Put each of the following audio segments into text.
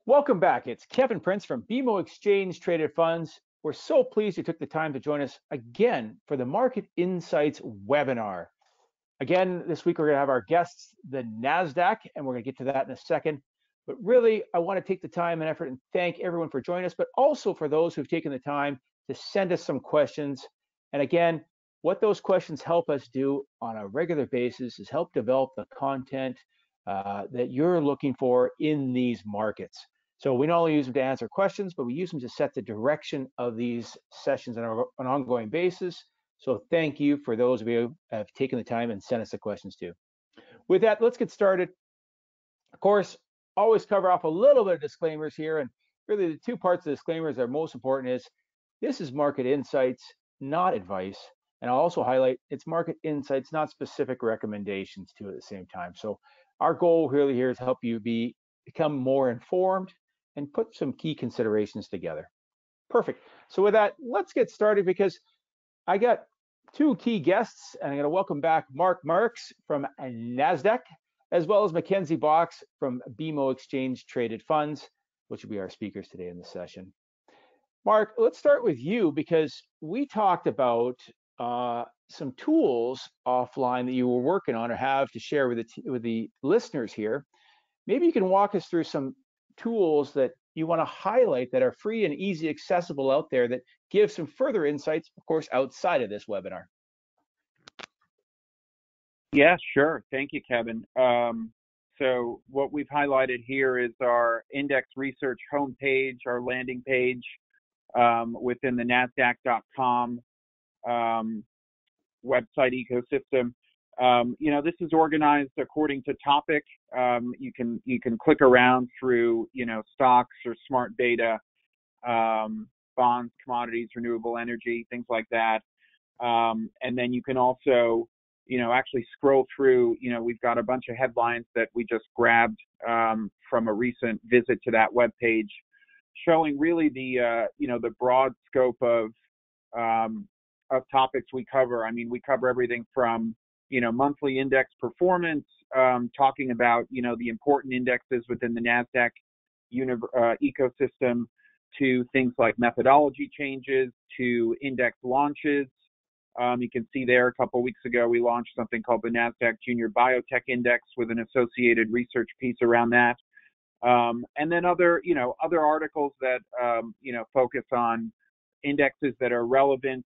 Welcome back. It's Kevin Prince from BMO Exchange Traded Funds. We're so pleased you took the time to join us again for the Market Insights webinar. Again, this week we're going to have our guests, the Nasdaq, and we're going to get to that in a second. But really, I want to take the time and effort and thank everyone for joining us, but also for those who've taken the time to send us some questions. And again, what those questions help us do on a regular basis is help develop the content that you're looking for in these markets. So we not only use them to answer questions, but we use them to set the direction of these sessions on an ongoing basis. So thank you for those of you who have taken the time and sent us the questions too. With that, let's get started. Of course, always cover off a little bit of disclaimers here, and really the two parts of disclaimers that are most important is this is market insights, not advice. And I'll also highlight it's market insights, not specific recommendations too at the same time. So our goal really here is to help you become more informed and put some key considerations together. Perfect. So with that, let's get started because I got two key guests, and I'm going to welcome back Mark Marks from Nasdaq, as well as Mackenzie Box from BMO Exchange Traded Funds, which will be our speakers today in the session. Mark, let's start with you because we talked about some tools offline that you were working on or have to share with the listeners here. Maybe you can walk us through some tools that you want to highlight that are free and easy accessible out there that give some further insights, of course, outside of this webinar. Yeah, sure. Thank you, Kevin. So what we've highlighted here is our index research homepage, our landing page within the Nasdaq.com website ecosystem. This is organized according to topic. You can click around through, stocks or smart beta, bonds, commodities, renewable energy, things like that. And then you can also, actually scroll through, we've got a bunch of headlines that we just grabbed from a recent visit to that webpage, showing really the broad scope of topics we cover. I mean, we cover everything from monthly index performance, talking about, the important indexes within the Nasdaq ecosystem, to things like methodology changes, to index launches. You can see there a couple of weeks ago, we launched something called the Nasdaq Junior Biotech Index with an associated research piece around that. And then other articles that, focus on indexes that are relevant,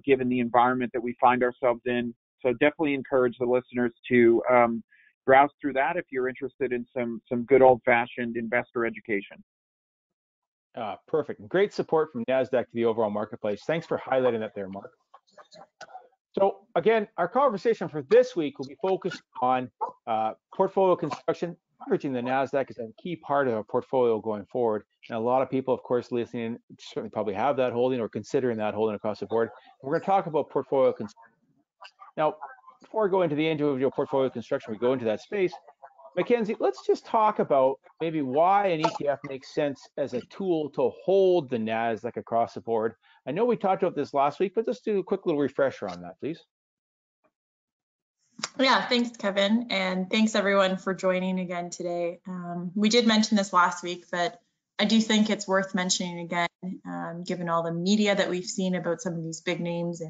given the environment that we find ourselves in. So definitely encourage the listeners to browse through that if you're interested in some good old-fashioned investor education. Perfect. Great support from Nasdaq to the overall marketplace. Thanks for highlighting that there, Mark. So again, our conversation for this week will be focused on portfolio construction. Leveraging the Nasdaq is a key part of our portfolio going forward. And a lot of people, of course, listening certainly probably have that holding or considering that holding across the board. We're going to talk about portfolio construction. Now, before we go into the individual portfolio construction, we go into that space. Mackenzie, let's just talk about maybe why an ETF makes sense as a tool to hold the Nasdaq across the board. I know we talked about this last week, but let's do a quick little refresher on that, please. Yeah, thanks, Kevin, and thanks everyone for joining again today. We did mention this last week, but I do think it's worth mentioning again, given all the media that we've seen about some of these big names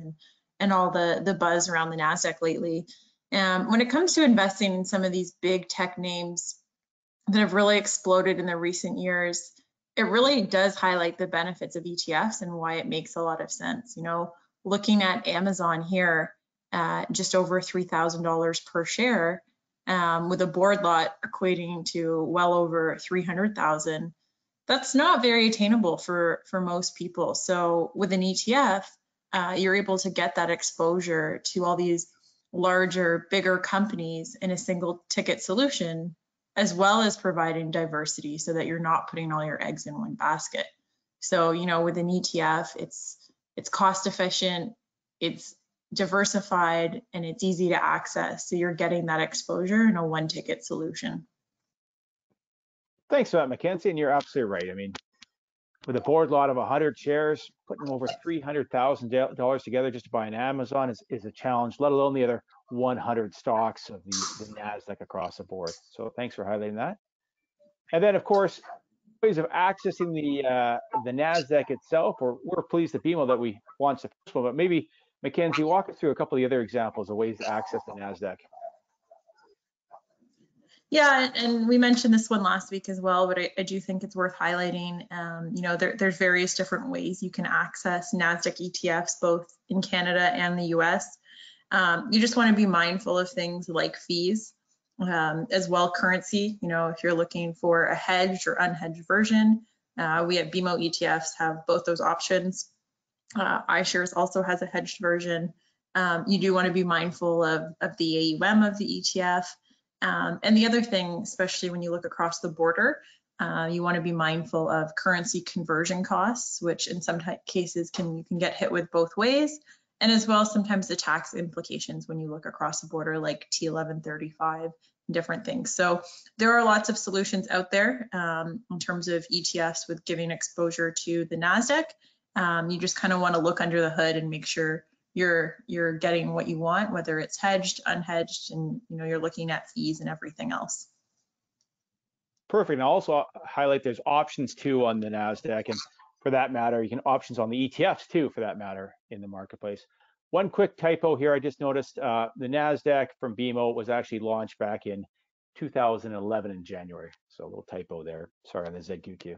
and all the buzz around the Nasdaq lately. When it comes to investing in some of these big tech names that have really exploded in the recent years, it really does highlight the benefits of ETFs and why it makes a lot of sense. Looking at Amazon here, just over $3,000 per share, with a board lot equating to well over 300,000. That's not very attainable for most people. So with an ETF, you're able to get that exposure to all these larger, bigger companies in a single ticket solution, as well as providing diversity so that you're not putting all your eggs in one basket. So, with an ETF, it's cost efficient, it's diversified, and it's easy to access. So you're getting that exposure in a one ticket solution. Thanks for that, Mackenzie, and you're absolutely right. I mean, with a board lot of 100 shares, putting over $300,000 together just to buy an Amazon is a challenge, let alone the other 100 stocks of the Nasdaq across the board. So thanks for highlighting that. And then, of course, ways of accessing the Nasdaq itself. We're pleased at BMO that we launched the first one, but maybe Mackenzie, walk us through a couple of the other examples of ways to access the Nasdaq. Yeah, and we mentioned this one last week as well, but I do think it's worth highlighting. You know, there's various different ways you can access Nasdaq ETFs, both in Canada and the US. You just want to be mindful of things like fees, as well currency. You know, if you're looking for a hedged or unhedged version, we at BMO ETFs have both those options. iShares also has a hedged version. You do want to be mindful of the AUM of the ETF. And the other thing, especially when you look across the border, you want to be mindful of currency conversion costs, which in some cases you can get hit with both ways, and as well sometimes the tax implications when you look across the border, like T1135, different things. So there are lots of solutions out there in terms of ETFs with giving exposure to the Nasdaq. You just kind of want to look under the hood and make sure you're getting what you want, whether it's hedged, unhedged, and you know you're looking at fees and everything else. Perfect. And I'll also highlight there's options too on the Nasdaq, and for that matter, you can options on the ETFs too, for that matter, in the marketplace. One quick typo here, I just noticed the Nasdaq from BMO was actually launched back in 2011 in January. So a little typo there. Sorry on the ZQQ.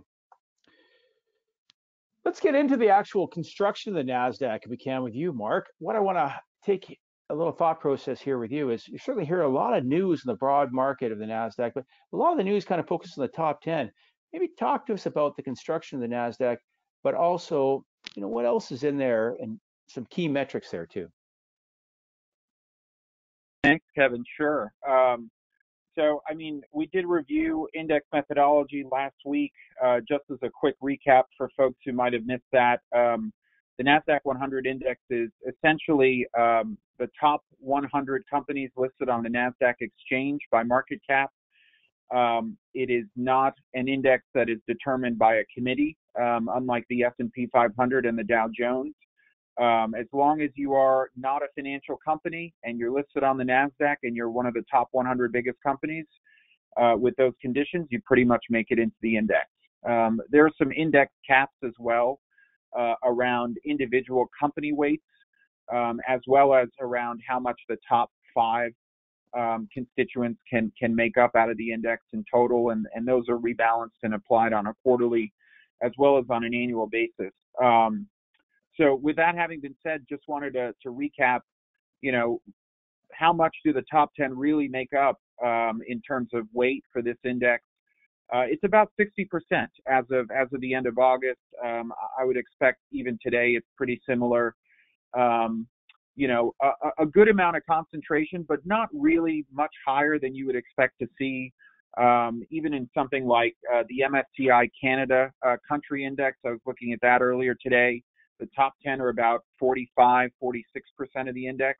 Let's get into the actual construction of the Nasdaq if we can with you, Mark. What I want to take a little thought process here with you is you certainly hear a lot of news in the broad market of the Nasdaq, but a lot of the news kind of focuses on the top 10. Maybe talk to us about the construction of the Nasdaq, but also, you know, what else is in there and some key metrics there too. Thanks, Kevin. Sure. So, I mean, we did review index methodology last week. Just as a quick recap for folks who might have missed that, the Nasdaq 100 index is essentially the top 100 companies listed on the Nasdaq exchange by market cap. It is not an index that is determined by a committee, unlike the S&P 500 and the Dow Jones. As long as you are not a financial company and you're listed on the NASDAQ and you're one of the top 100 biggest companies with those conditions, you pretty much make it into the index. There are some index caps as well around individual company weights, as well as around how much the top 5 constituents can make up out of the index in total, and those are rebalanced and applied on a quarterly as well as on an annual basis. So with that having been said, just wanted to recap, you know, how much do the top 10 really make up in terms of weight for this index? It's about 60% as of the end of August. I would expect even today it's pretty similar. You know, a good amount of concentration, but not really much higher than you would expect to see even in something like the MSCI Canada country index. I was looking at that earlier today. The top 10 are about 45, 46% of the index.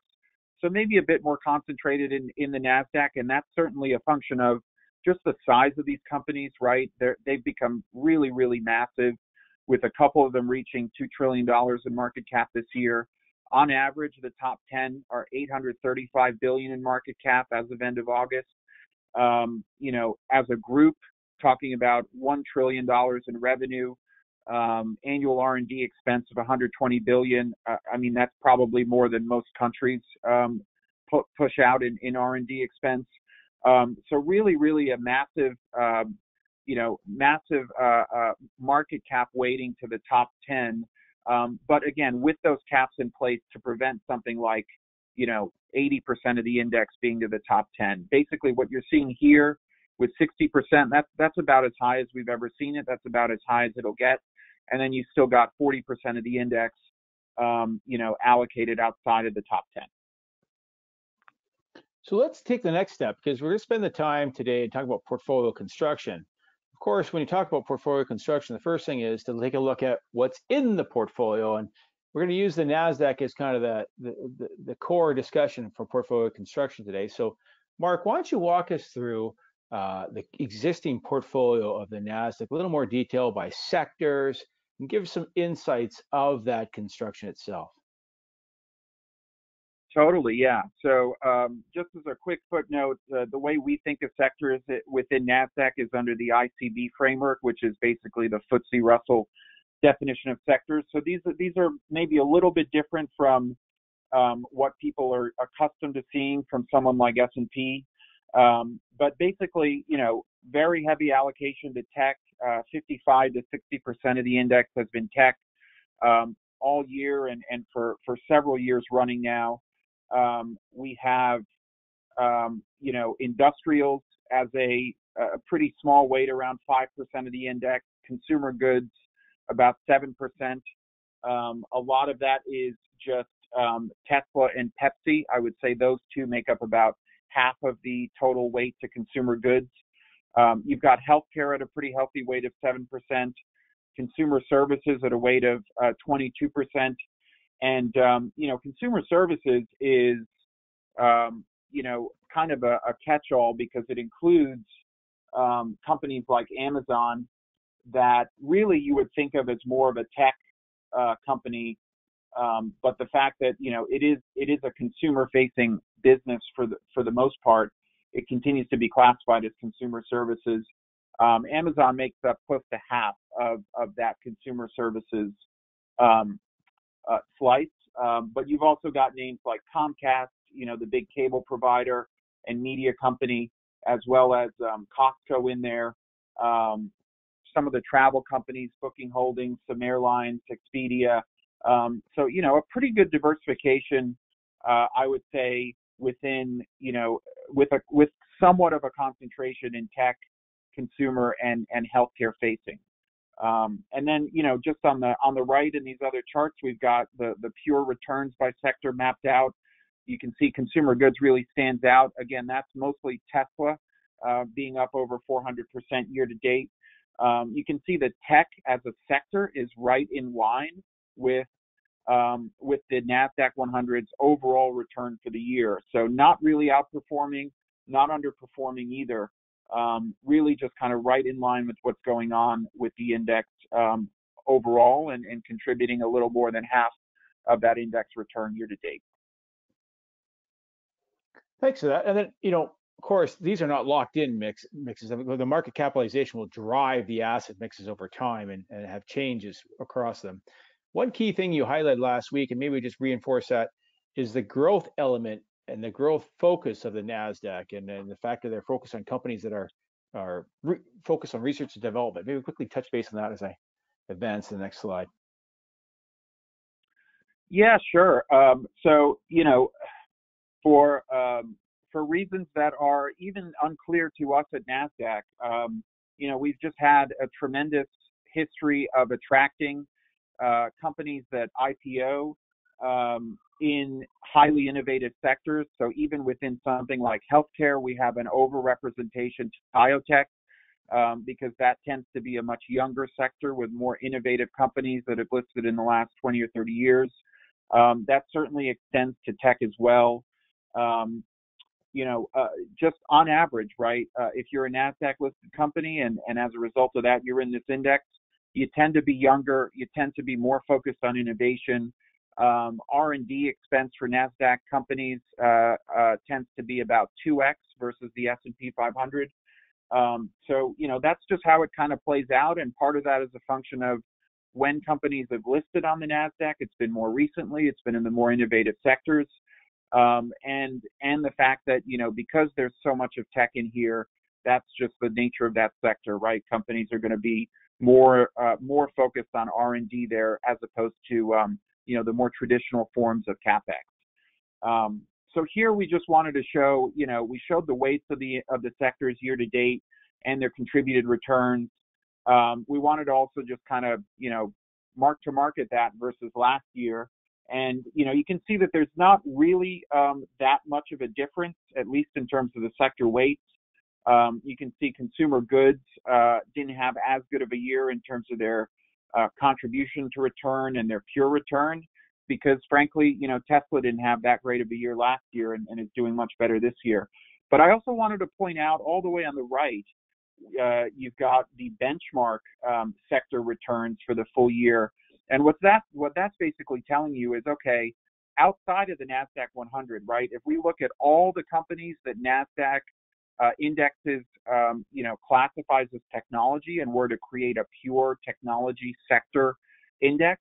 So maybe a bit more concentrated in the NASDAQ, and that's certainly a function of just the size of these companies, right? They've become really, really massive, with a couple of them reaching $2 trillion in market cap this year. On average, the top 10 are $835 billion in market cap as of end of August. You know, as a group, talking about $1 trillion in revenue, annual R&D expense of $120 billion. I mean, that's probably more than most countries push out in R&D expense. So really, really a massive, you know, massive market cap weighting to the top 10. But again, with those caps in place to prevent something like, you know, 80% of the index being to the top 10. Basically, what you're seeing here with 60%, that's about as high as we've ever seen it. That's about as high as it'll get. And then you still got 40% of the index, you know, allocated outside of the top 10. So let's take the next step, because we're going to spend the time today and talk about portfolio construction. Of course, when you talk about portfolio construction, the first thing is to take a look at what's in the portfolio, and we're going to use the NASDAQ as kind of the core discussion for portfolio construction today. So, Mark, why don't you walk us through the existing portfolio of the NASDAQ, a little more detail by sectors, and give some insights of that construction itself. Totally, yeah. So just as a quick footnote, the way we think of sectors within Nasdaq is under the ICB framework, which is basically the FTSE Russell definition of sectors. So these are maybe a little bit different from what people are accustomed to seeing from someone like S&P. But basically, very heavy allocation to tech. 55 to 60% of the index has been tech all year and for several years running now. We have, industrials as a pretty small weight, around 5% of the index. Consumer goods, about 7%. A lot of that is just Tesla and Pepsi. I would say those two make up about half of the total weight to consumer goods. You've got healthcare at a pretty healthy weight of 7%, consumer services at a weight of 22%. And, consumer services is, kind of a catch-all because it includes companies like Amazon that really you would think of as more of a tech company. But the fact that, it is a consumer-facing business for the most part, it continues to be classified as consumer services. Amazon makes up close to half of that consumer services slice. But you've also got names like Comcast, the big cable provider and media company, as well as Costco in there. Some of the travel companies, Booking Holdings, some airlines, Expedia. So, a pretty good diversification, I would say, within, with somewhat of a concentration in tech, consumer, and healthcare facing. And then, just on the right in these other charts, we've got the pure returns by sector mapped out. You can see consumer goods really stands out. Again, that's mostly Tesla, being up over 400% year to date. You can see that tech as a sector is right in line with the Nasdaq 100's overall return for the year. So not really outperforming, not underperforming either. Really just kind of right in line with what's going on with the index overall and contributing a little more than half of that index return year to date. Thanks for that. And then, of course, these are not locked in mixes. The market capitalization will drive the asset mixes over time and have changes across them. One key thing you highlighted last week, and maybe we just reinforce that, is the growth element and the growth focus of the NASDAQ, and the fact that they're focused on companies that are focused on research and development. Maybe quickly touch base on that as I advance to the next slide. Yeah, sure. So, for reasons that are even unclear to us at Nasdaq, we've just had a tremendous history of attracting companies that IPO in highly innovative sectors. So even within something like healthcare, we have an overrepresentation to biotech because that tends to be a much younger sector with more innovative companies that have listed in the last 20 or 30 years. That certainly extends to tech as well. Just on average, right? If you're a Nasdaq listed company and as a result of that, you're in this index, you tend to be younger, you tend to be more focused on innovation. R&D expense for Nasdaq companies tends to be about 2x versus the S&P 500. So, that's just how it kind of plays out. And part of that is a function of when companies have listed on the Nasdaq. It's been more recently, it's been in the more innovative sectors. And the fact that, because there's so much of tech in here, that's just the nature of that sector, right? Companies are going to be more focused on R&D there as opposed to, the more traditional forms of CapEx. So here we just wanted to show, we showed the weights of the sectors year to date and their contributed returns. We wanted to also just kind of, mark to market that versus last year. And, you can see that there's not really that much of a difference, at least in terms of the sector weights. You can see consumer goods didn't have as good of a year in terms of their contribution to return and their pure return because, frankly, Tesla didn't have that great of a year last year and is doing much better this year. But I also wanted to point out all the way on the right, you've got the benchmark sector returns for the full year. And what that's basically telling you is, okay, outside of the Nasdaq 100, right? If we look at all the companies that Nasdaq indexes, classifies as technology, and were to create a pure technology sector index,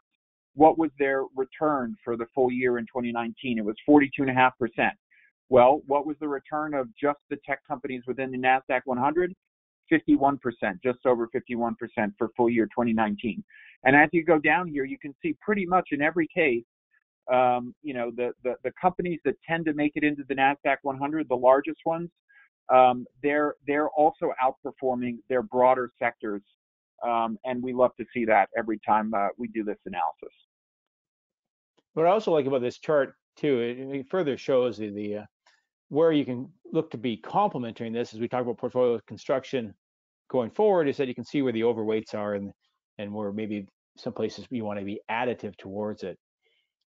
what was their return for the full year in 2019? It was 42.5%. Well, what was the return of just the tech companies within the Nasdaq 100? 51%, just over 51% for full year 2019. And as you go down here, you can see pretty much in every case, the companies that tend to make it into the Nasdaq 100, the largest ones, they're also outperforming their broader sectors, and we love to see that every time we do this analysis. What I also like about this chart too, it further shows the where you can look to be complementing this as we talk about portfolio construction going forward, is that you can see where the overweights are and where maybe some places you want to be additive towards it.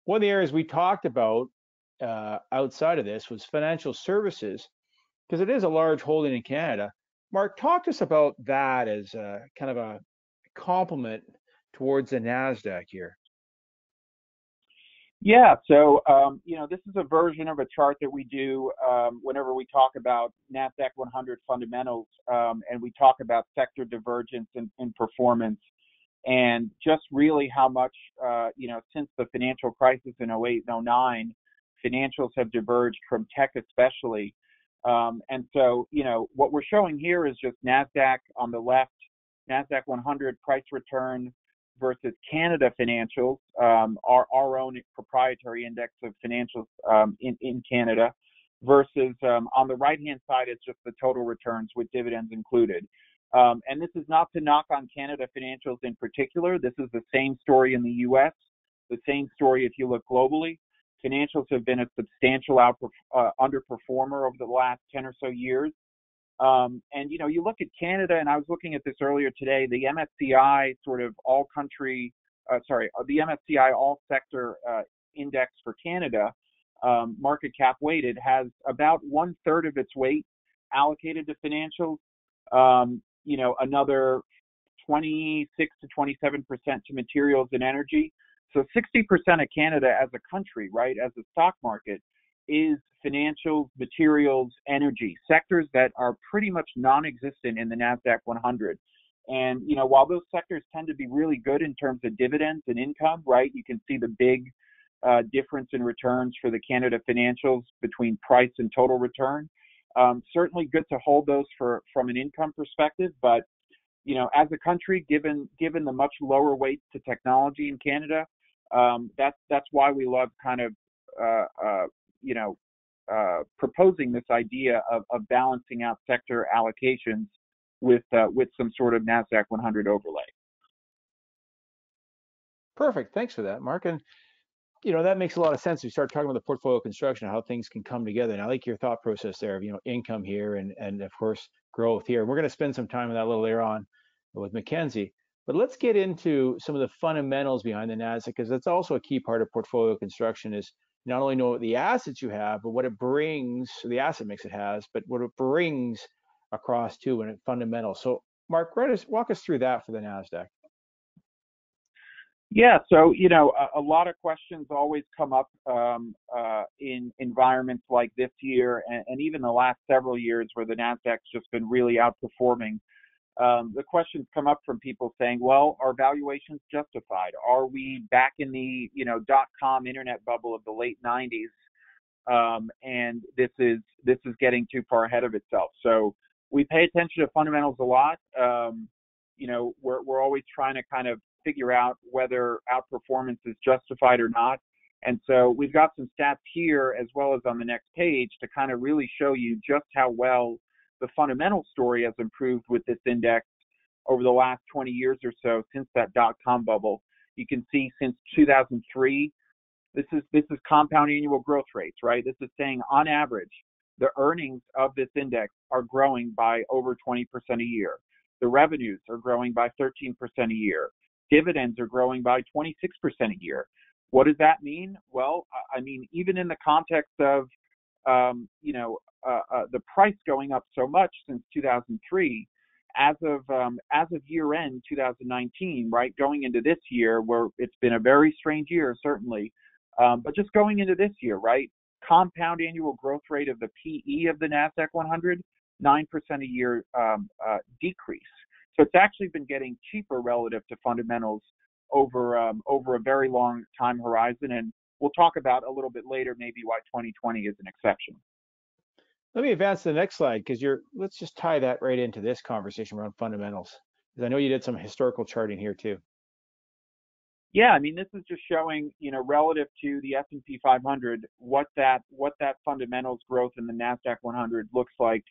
One of the areas we talked about outside of this was financial services, because it is a large holding in Canada. Mark, talk to us about that as kind of a complement towards the NASDAQ here. Yeah, so this is a version of a chart that we do whenever we talk about Nasdaq 100 fundamentals, and we talk about sector divergence in performance, and just really how much since the financial crisis in 08 and 09, financials have diverged from tech especially, and so what we're showing here is just Nasdaq on the left, Nasdaq 100 price return versus Canada financials, our own proprietary index of financials in Canada, versus on the right-hand side, it's just the total returns with dividends included. And this is not to knock on Canada financials in particular. This is the same story in the U.S., the same story if you look globally. Financials have been a substantial underperformer over the last 10 or so years. And you look at Canada, and I was looking at this earlier today, the MSCI sort of the MSCI all sector index for Canada, market cap weighted, has about 1/3 of its weight allocated to financials, another 26 to 27% to materials and energy. So 60% of Canada as a country, right, as a stock market, is financials, materials, energy, sectors that are pretty much non-existent in the Nasdaq 100. And, while those sectors tend to be really good in terms of dividends and income, right, you can see the big difference in returns for the Canada financials between price and total return. Certainly good to hold those from an income perspective, but, as a country, given the much lower weight to technology in Canada, that's why we love kind of, proposing this idea of balancing out sector allocations with some sort of Nasdaq 100 overlay. Perfect. Thanks for that, Mark. And that makes a lot of sense. We start talking about the portfolio construction, how things can come together. And I like your thought process there of income here and of course growth here. And we're going to spend some time on that a little later on with Mackenzie. But let's get into some of the fundamentals behind the NASDAQ, because that's also a key part of portfolio construction, is not only know the assets you have, but what it brings, the asset mix it has, but what it brings across too, and it's fundamental. So Mark, walk us through that for the NASDAQ. Yeah, so, a lot of questions always come up in environments like this year and even the last several years where the NASDAQ's just been really outperforming. The questions come up from people saying, well, are valuations justified? Are we back in the, dot-com internet bubble of the late 90s? And this is getting too far ahead of itself. So we pay attention to fundamentals a lot. We're always trying to kind of figure out whether outperformance is justified or not. And so we've got some stats here as well as on the next page to kind of really show you just how well the fundamental story has improved with this index over the last 20 years or so since that dot-com bubble. You can see since 2003, this is compound annual growth rates, right? This is saying on average, the earnings of this index are growing by over 20% a year. The revenues are growing by 13% a year. Dividends are growing by 26% a year. What does that mean? Well, I mean, even in the context of, the price going up so much since 2003, as of year end 2019, right, going into this year where it's been a very strange year, certainly, But just going into this year, right? Compound annual growth rate of the PE of the Nasdaq 100, 9% a year decrease. So it's actually been getting cheaper relative to fundamentals over a very long time horizon. And we'll talk about a little bit later maybe why 2020 is an exception. Let me advance to the next slide because let's just tie that right into this conversation around fundamentals. Because I know you did some historical charting here too. Yeah, I mean, this is just showing, relative to the S&P 500, what that fundamentals growth in the Nasdaq 100 looks like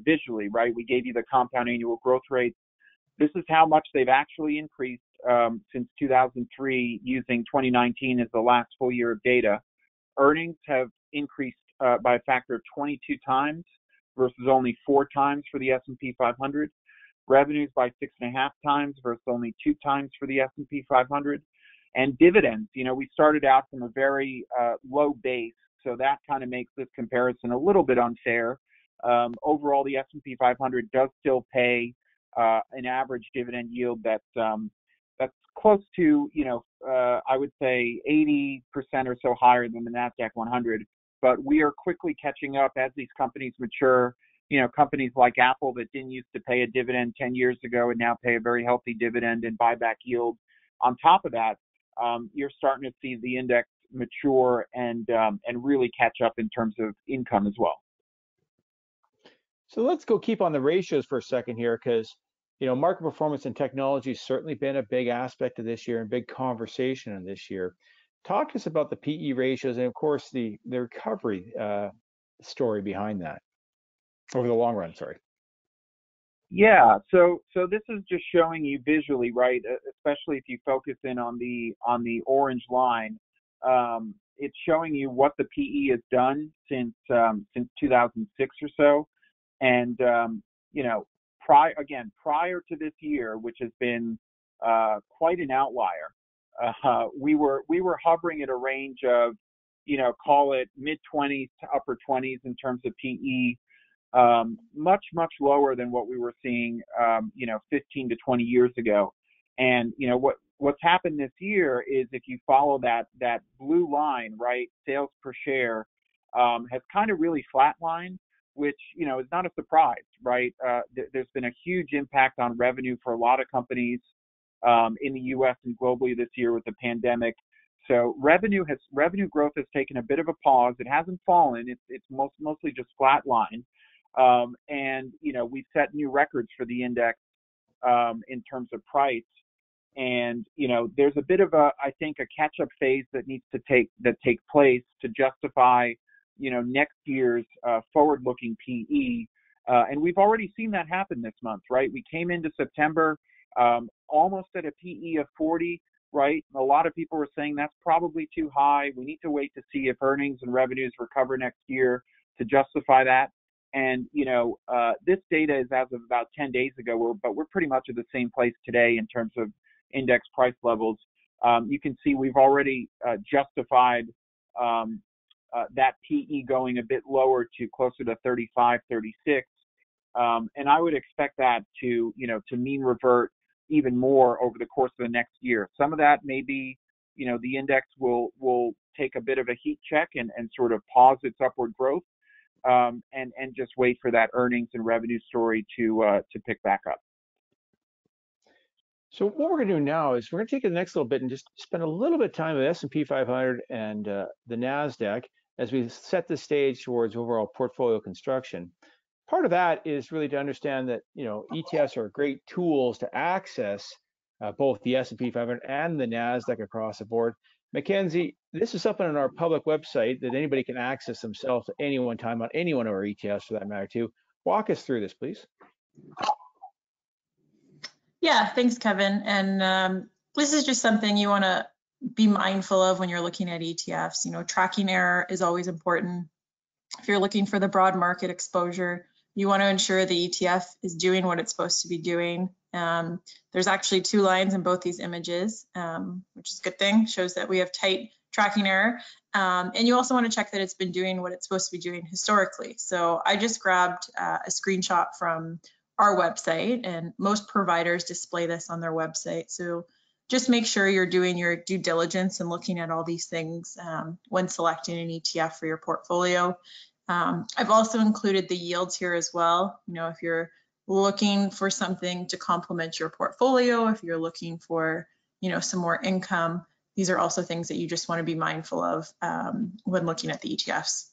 visually, right? We gave you the compound annual growth rate. This is how much they've actually increased since 2003, using 2019 as the last full year of data. Earnings have increased by a factor of 22 times versus only 4 times for the S&P 500. Revenues by 6.5 times versus only 2 times for the S&P 500. And dividends, we started out from a very low base, so that kind of makes this comparison a little bit unfair. Overall, the S&P 500 does still pay an average dividend yield that's close to, I would say 80% or so higher than the Nasdaq 100. But we are quickly catching up as these companies mature. Companies like Apple that didn't used to pay a dividend 10 years ago and now pay a very healthy dividend and buyback yield. On top of that, you're starting to see the index mature and really catch up in terms of income as well. So let's go keep on the ratios for a second here, because market performance and technology has certainly been a big aspect of this year and big conversation in this year. Talk to us about the PE ratios and, of course, the recovery story behind that over the long run. Sorry. Yeah. So this is just showing you visually, right? Especially if you focus in on the orange line, it's showing you what the PE has done since 2006 or so, and prior to this year, which has been quite an outlier. We were hovering at a range of, call it mid-20s to upper 20s in terms of PE, much lower than what we were seeing, 15 to 20 years ago. And what's happened this year is, if you follow that blue line, right, sales per share has kind of really flatlined, which is not a surprise, right? There's been a huge impact on revenue for a lot of companies in the U.S. and globally this year with the pandemic. So revenue growth has taken a bit of a pause. It hasn't fallen. It's mostly just flatlined. And we've set new records for the index in terms of price. And there's a bit of I think a catch-up phase that needs to take place to justify next year's forward-looking PE. And we've already seen that happen this month, right? We came into September almost at a PE of 40, right? A lot of people were saying that's probably too high. We need to wait to see if earnings and revenues recover next year to justify that. And, this data is as of about 10 days ago, but we're pretty much at the same place today in terms of index price levels. You can see we've already justified that PE going a bit lower to closer to 35, 36. And I would expect that to mean revert even more over the course of the next year. Some of that may be, the index will take a bit of a heat check and sort of pause its upward growth, and just wait for that earnings and revenue story to pick back up. So what we're going to do now is we're going to take the next little bit and just spend a little bit of time with S&P 500 and the Nasdaq as we set the stage towards overall portfolio construction. Part of that is really to understand that ETFs are great tools to access both the S&P 500 and the Nasdaq across the board. Mackenzie, this is something on our public website that anybody can access themselves at any one time on any one of our ETFs for that matter too. Walk us through this, please. Yeah, thanks, Kevin. And this is just something you want to be mindful of when you're looking at ETFs. Tracking error is always important. If you're looking for the broad market exposure, you want to ensure the ETF is doing what it's supposed to be doing. There's actually 2 lines in both these images, which is a good thing. Shows that we have tight tracking error. And you also want to check that it's been doing what it's supposed to be doing historically. So I just grabbed a screenshot from our website, and most providers display this on their website. So just make sure you're doing your due diligence and looking at all these things when selecting an ETF for your portfolio. I've also included the yields here as well. You know, if you're looking for something to complement your portfolio, if you're looking for, you know, some more income, these are also things that you just want to be mindful of when looking at the ETFs.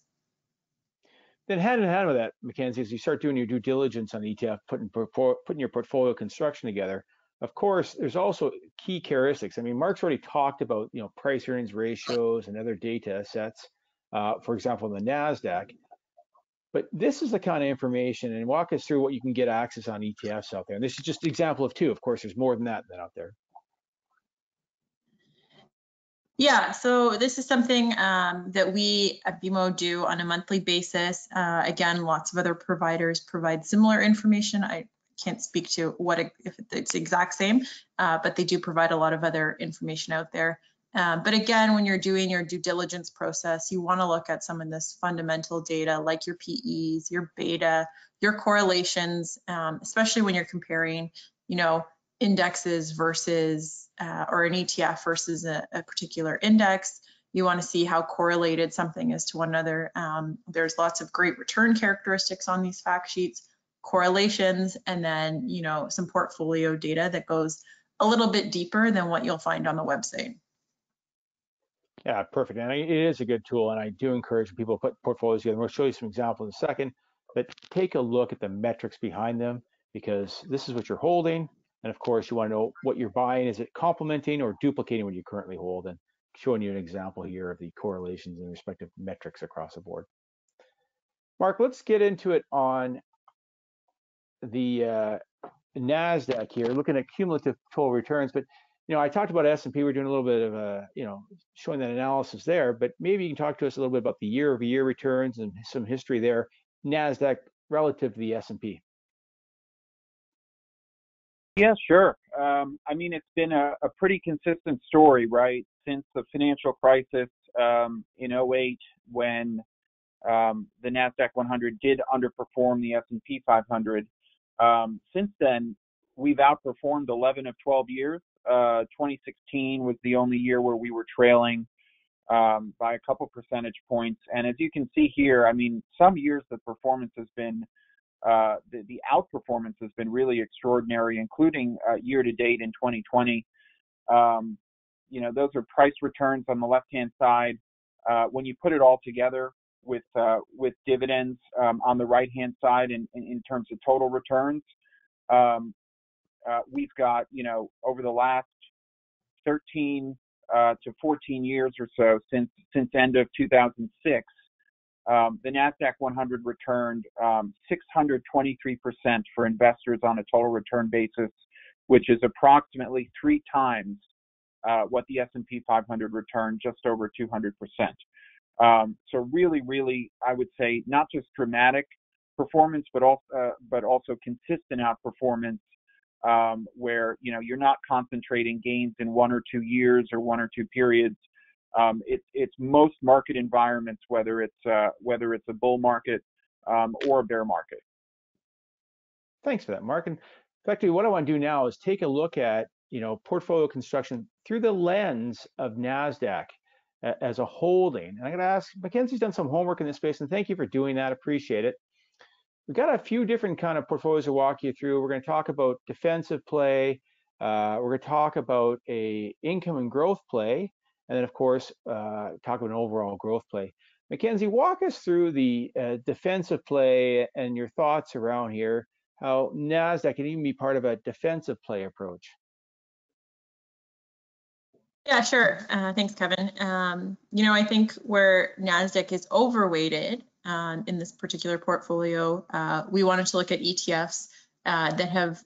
Then hand in hand with that, Mackenzie, as you start doing your due diligence on ETF, putting your portfolio construction together, of course, there's also key characteristics. I mean, Mark's already talked about, you know, price earnings ratios and other data sets, for example, in the Nasdaq. But this is the kind of information, and walk us through what you can get access on ETFs out there. And this is just an example of two. Of course, there's more than that out there. Yeah, so this is something that we at BMO do on a monthly basis. Again, lots of other providers provide similar information. I can't speak to if it's the exact same, but they do provide a lot of other information out there. But again, when you're doing your due diligence process, you want to look at some of this fundamental data like your PEs, your beta, your correlations, especially when you're comparing, you know, indexes versus or an ETF versus a particular index. You want to see how correlated something is to one another. There's lots of great return characteristics on these fact sheets, correlations, and then, you know, some portfolio data that goes a little bit deeper than what you'll find on the website. Yeah, perfect. And it is a good tool, and I do encourage people to put portfolios together. We'll show you some examples in a second, but take a look at the metrics behind them, because this is what you're holding. And of course, you want to know what you're buying. Is it complementing or duplicating what you currently hold? And showing you an example here of the correlations and respective metrics across the board. Mark, let's get into it on the Nasdaq here, looking at cumulative total returns. But you know, I talked about S&P. We're doing a little bit of you know, showing that analysis there. But maybe you can talk to us a little bit about the year-over-year returns and some history there, Nasdaq relative to the S&P. Yeah, sure. I mean, it's been a pretty consistent story, right, since the financial crisis in 08, when the Nasdaq 100 did underperform the S&P 500. Since then, we've outperformed 11 of 12 years. 2016 was the only year where we were trailing by a couple percentage points. And as you can see here, I mean, some years the performance has been the outperformance has been really extraordinary, including year to date in 2020. You know, those are price returns on the left-hand side. When you put it all together with dividends on the right-hand side in terms of total returns, we've got, you know, over the last 13 to 14 years or so, since end of 2006, the Nasdaq 100 returned 623% for investors on a total return basis, which is approximately 3 times what the S&P 500 returned, just over 200%. So really, really, I would say not just dramatic performance, but also consistent outperformance, where, you know, you're not concentrating gains in 1 or 2 years or 1 or 2 periods. It's most market environments, whether it's a bull market or a bear market. Thanks for that, Mark. And effectively, what I want to do now is take a look at, you know, portfolio construction through the lens of Nasdaq as a holding. And I'm going to ask, Mackenzie's done some homework in this space, and thank you for doing that. Appreciate it. We've got a few different kind of portfolios to walk you through. We're going to talk about defensive play. We're going to talk about a income and growth play. And then, of course, talk about an overall growth play. Mackenzie, walk us through the defensive play and your thoughts around here, how Nasdaq can even be part of a defensive play approach. Yeah, sure. Thanks, Kevin. You know, I think where Nasdaq is overweighted in this particular portfolio, we wanted to look at ETFs that have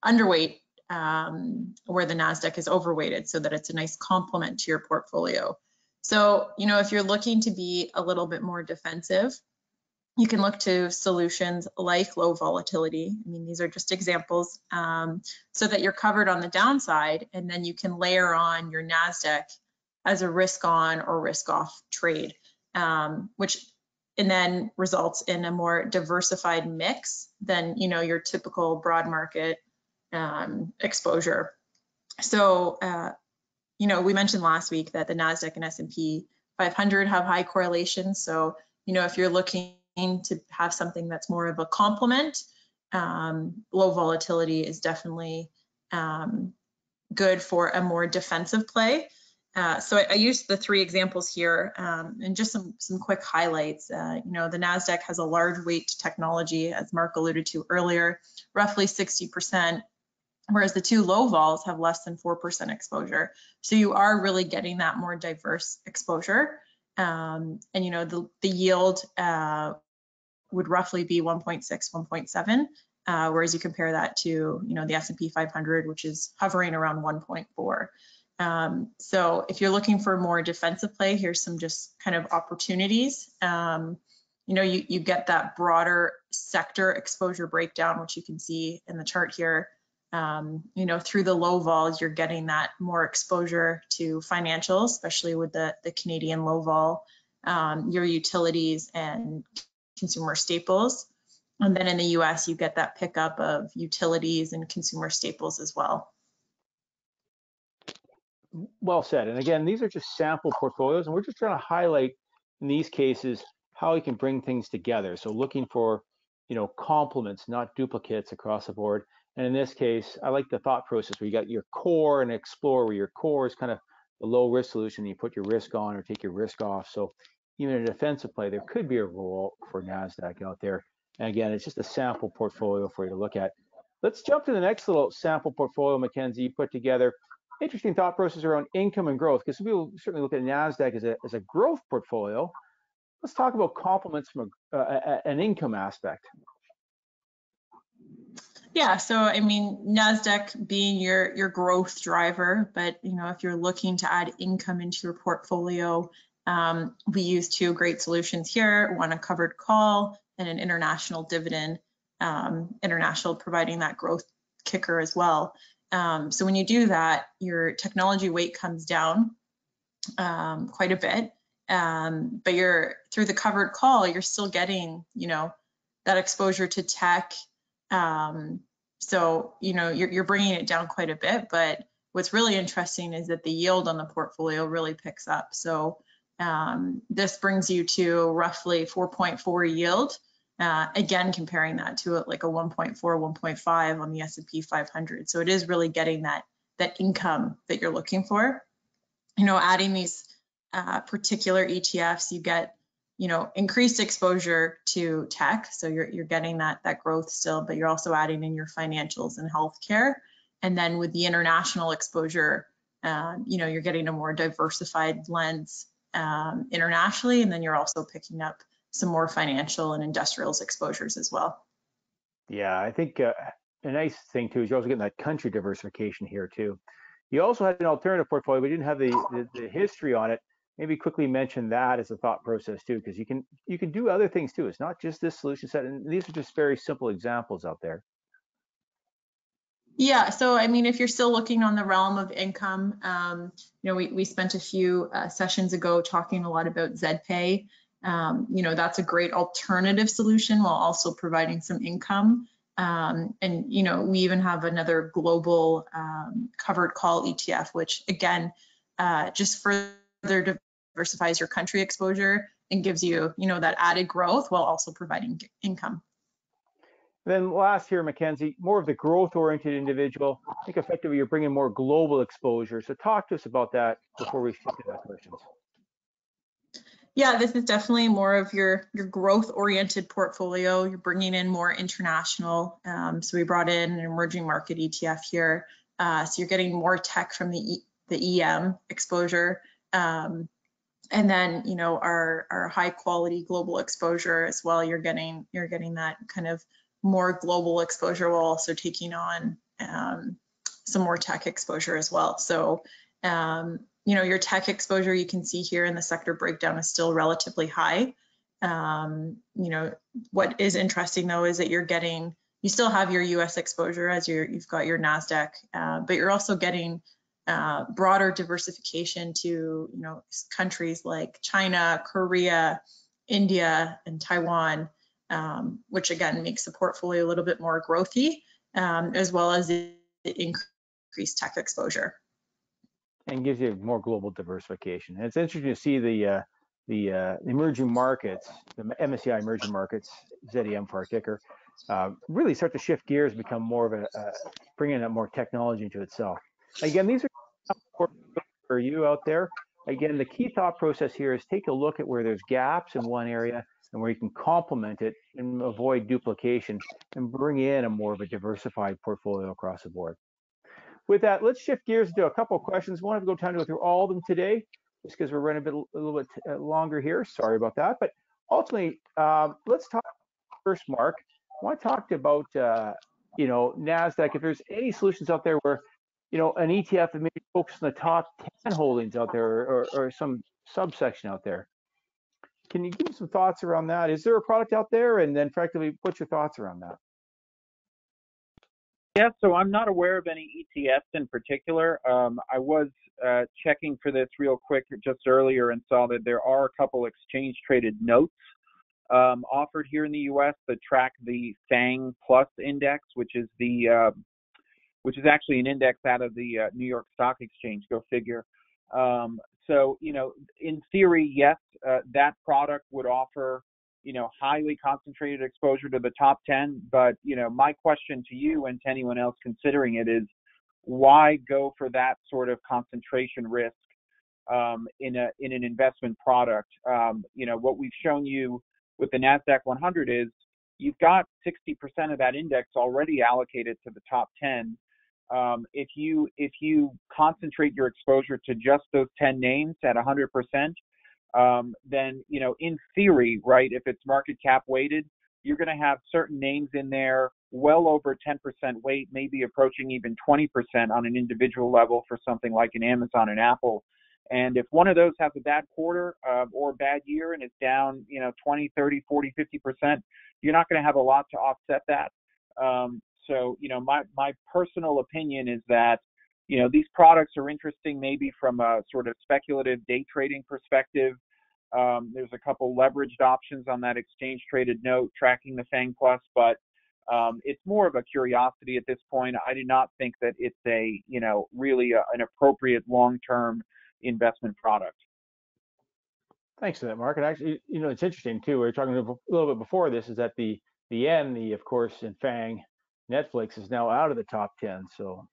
underweight where the Nasdaq is overweighted, so that it's a nice complement to your portfolio. So, you know, if you're looking to be a little bit more defensive, you can look to solutions like low volatility. I mean, these are just examples, so that you're covered on the downside, and then you can layer on your Nasdaq as a risk on or risk off trade, which and then results in a more diversified mix than, you know, your typical broad market exposure. So, we mentioned last week that the Nasdaq and S&P 500 have high correlation. So, if you're looking to have something that's more of a complement, low volatility is definitely good for a more defensive play. So I used the 3 examples here, and just some quick highlights. The Nasdaq has a large weight to technology, as Mark alluded to earlier, roughly 60%, whereas the 2 low vols have less than 4% exposure. So you are really getting that more diverse exposure. And the yield would roughly be 1.6, 1.7. Whereas you compare that to, the S&P 500, which is hovering around 1.4. So if you're looking for more defensive play, here's some just kind of opportunities. You get that broader sector exposure breakdown, which you can see in the chart here. Through the low vols, you're getting that more exposure to financials, especially with the Canadian low vol, your utilities and consumer staples. And then in the US, you get that pickup of utilities and consumer staples as well. Well said. And again, these are just sample portfolios, and we're just trying to highlight in these cases how we can bring things together. So looking for, complements, not duplicates across the board. And in this case, I like the thought process where you got your core and explore, where your core is kind of the low risk solution. You put your risk on or take your risk off. So even in a defensive play, there could be a role for NASDAQ out there. And again, it's just a sample portfolio for you to look at. Let's jump to the next little sample portfolio, Mackenzie, you put together. Interesting thought process around income and growth, because people certainly look at NASDAQ as a growth portfolio. Let's talk about complements from an income aspect. Yeah, so NASDAQ being your growth driver, but if you're looking to add income into your portfolio, we use 2 great solutions here, one a covered call and an international dividend, international providing that growth kicker as well. So when you do that, your technology weight comes down quite a bit, but through the covered call, you're still getting, that exposure to tech. So, you're bringing it down quite a bit, but what's really interesting is that the yield on the portfolio really picks up. So this brings you to roughly 4.4 yield. Again, comparing that to like a 1.4, 1.5 on the S&P 500. So it is really getting that income that you're looking for. Adding these particular ETFs, you get, increased exposure to tech. So you're getting that growth still, but you're also adding in your financials and healthcare. And then with the international exposure, you're getting a more diversified lens internationally, and then you're also picking up some more financial and industrials exposures as well. Yeah, I think a nice thing too is you're also getting that country diversification here too. You also had an alternative portfolio, but you didn't have the history on it. Maybe quickly mention that as a thought process too, because you can do other things too. It's not just this solution set, and these are just very simple examples out there. Yeah, so if you're still looking on the realm of income, we spent a few sessions ago talking a lot about ZPay. That's a great alternative solution while also providing some income. And we even have another global covered call ETF, which again, just further diversifies your country exposure and gives you, that added growth while also providing income. Then last here, Mackenzie, more of the growth-oriented individual. I think effectively you're bringing more global exposure. So talk to us about that before we shift to that questions. Yeah, this is definitely more of your growth-oriented portfolio. You're bringing in more international. So we brought in an emerging market ETF here. So you're getting more tech from the EM exposure. And then, our high quality global exposure as well. You're getting that kind of more global exposure while also taking on some more tech exposure as well. So, your tech exposure, you can see here in the sector breakdown, is still relatively high. What is interesting though is that you still have your US exposure as you've got your NASDAQ, but you're also getting broader diversification to, countries like China, Korea, India, and Taiwan, which again makes the portfolio a little bit more growthy, as well as the increase increased tech exposure. And gives you more global diversification. And it's interesting to see the emerging markets, the MSCI emerging markets, ZEM for our ticker, really start to shift gears, become more of bringing up more technology into itself. Again, these are for you out there. Again, the key thought process here is take a look at where there's gaps in one area and where you can complement it and avoid duplication and bring in a more of a diversified portfolio across the board. With that, let's shift gears to a couple of questions. We won't have to go time to go through all of them today, just because we're running a little bit longer here. Sorry about that. But ultimately, let's talk first, Mark. I want to talk about Nasdaq. If there's any solutions out there where an ETF that maybe focuses on the top 10 holdings out there, or some subsection out there. Can you give me some thoughts around that? Is there a product out there? And then, practically, what's your thoughts around that? Yeah, so I'm not aware of any ETFs in particular. I was checking for this real quick just earlier and saw that there are a couple exchange-traded notes offered here in the U.S. that track the FANG Plus index, which is actually an index out of the New York Stock Exchange. Go figure. So in theory, yes, that product would offer highly concentrated exposure to the top 10. But, my question to you and to anyone else considering it is, why go for that sort of concentration risk in an investment product? What we've shown you with the Nasdaq 100 is you've got 60% of that index already allocated to the top 10. If you concentrate your exposure to just those 10 names at 100%, then, in theory, right, if it's market cap weighted, you're going to have certain names in there well over 10% weight, maybe approaching even 20% on an individual level for something like an Amazon and Apple. And if one of those has a bad quarter or a bad year and it's down, 20, 30, 40, 50%, you're not going to have a lot to offset that. So, my personal opinion is that, these products are interesting maybe from a sort of speculative day trading perspective. There's a couple leveraged options on that exchange traded note tracking the FANG Plus, but it's more of a curiosity at this point. I do not think that it's really an appropriate long-term investment product. Thanks for that, Mark. And actually, it's interesting too. We were talking a little bit before this, is that the of course, in FANG, Netflix is now out of the top 10. So,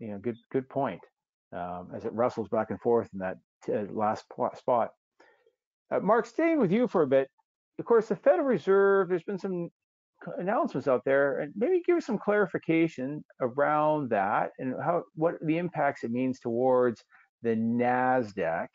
good point, as it wrestles back and forth in that last spot. Mark, staying with you for a bit, of course, the Federal Reserve, there's been some announcements out there, and maybe give us some clarification around that and what the impacts it means towards the Nasdaq.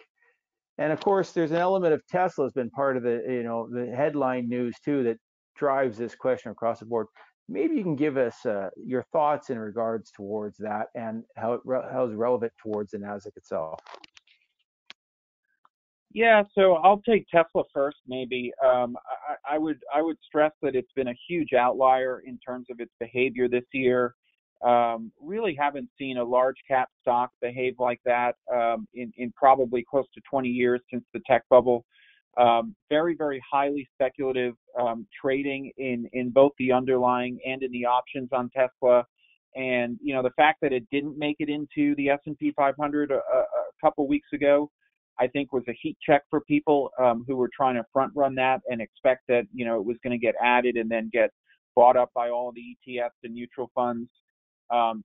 And of course, there's an element of Tesla has been part of the headline news too that drives this question across the board. Maybe you can give us your thoughts in regards towards that and how it's relevant towards the Nasdaq itself. Yeah, so I'll take Tesla first, maybe. I would stress that it's been a huge outlier in terms of its behavior this year. Really haven't seen a large cap stock behave like that in probably close to 20 years since the tech bubble. Very, very highly speculative trading in both the underlying and in the options on Tesla. And, the fact that it didn't make it into the S&P 500 a couple weeks ago, I think was a heat check for people who were trying to front run that and expect that, it was going to get added and then get bought up by all the ETFs and mutual funds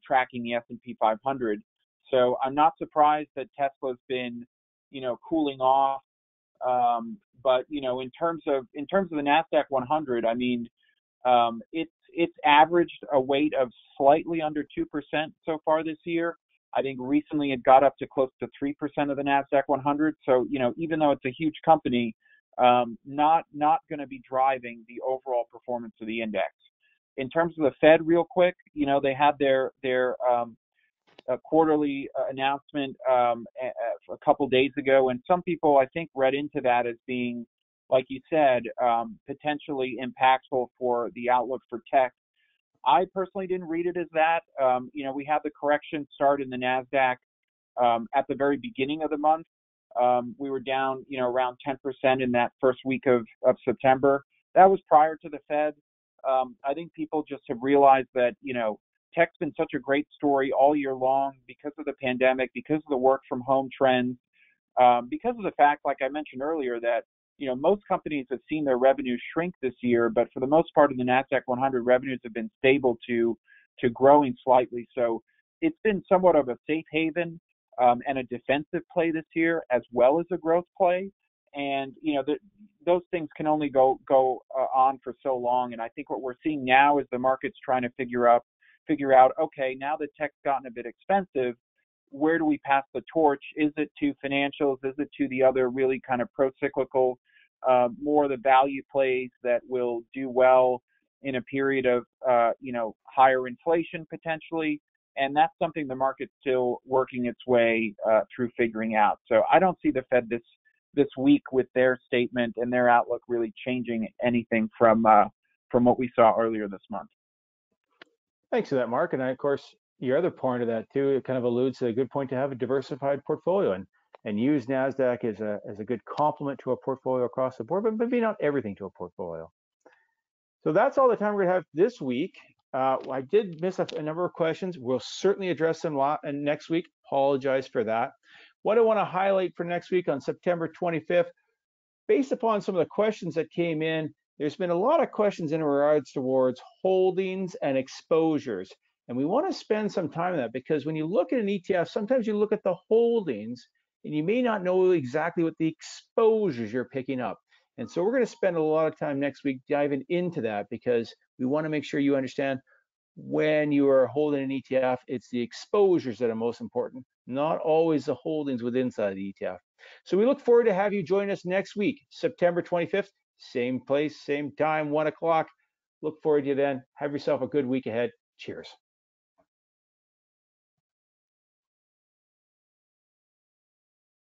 tracking the S&P 500. So I'm not surprised that Tesla's been, cooling off. But, in terms of the Nasdaq 100, I mean, it's averaged a weight of slightly under 2% so far this year. I think recently it got up to close to 3% of the Nasdaq 100. So, even though it's a huge company, not going to be driving the overall performance of the index. In terms of the Fed, real quick, they had their quarterly announcement a couple days ago, and some people I think read into that as being, like you said, potentially impactful for the outlook for tech. I personally didn't read it as that. We had the correction start in the Nasdaq at the very beginning of the month. We were down, around 10% in that first week of September. That was prior to the Fed. I think people just have realized that, Tech's been such a great story all year long because of the pandemic, because of the work from home trends, because of the fact, like I mentioned earlier, that most companies have seen their revenues shrink this year, but for the most part in the Nasdaq 100, revenues have been stable to growing slightly. So it's been somewhat of a safe haven and a defensive play this year, as well as a growth play. And those things can only go on for so long. And I think what we're seeing now is the market's trying to figure out, okay, now that tech's gotten a bit expensive, where do we pass the torch? Is it to financials? Is it to the other really kind of pro-cyclical, more of the value plays that will do well in a period of higher inflation potentially? And that's something the market's still working its way through figuring out. So I don't see the Fed this week with their statement and their outlook really changing anything from what we saw earlier this month. Thanks for that, Mark. And of course, your other point of that too, it kind of alludes to a good point to have a diversified portfolio and use NASDAQ as a good complement to a portfolio across the board, but maybe not everything to a portfolio. So that's all the time we're going to have this week. I did miss a number of questions. We'll certainly address them next week. Apologize for that. What I want to highlight for next week on September 25th, based upon some of the questions that came in, there's been a lot of questions in regards towards holdings and exposures. And we want to spend some time on that because when you look at an ETF, sometimes you look at the holdings and you may not know exactly what the exposures you're picking up. And so we're going to spend a lot of time next week diving into that because we want to make sure you understand when you are holding an ETF, it's the exposures that are most important, not always the holdings within inside the ETF. So we look forward to have you join us next week, September 25th, same place, same time, 1 o'clock. Look forward to you then. Have yourself a good week ahead. Cheers.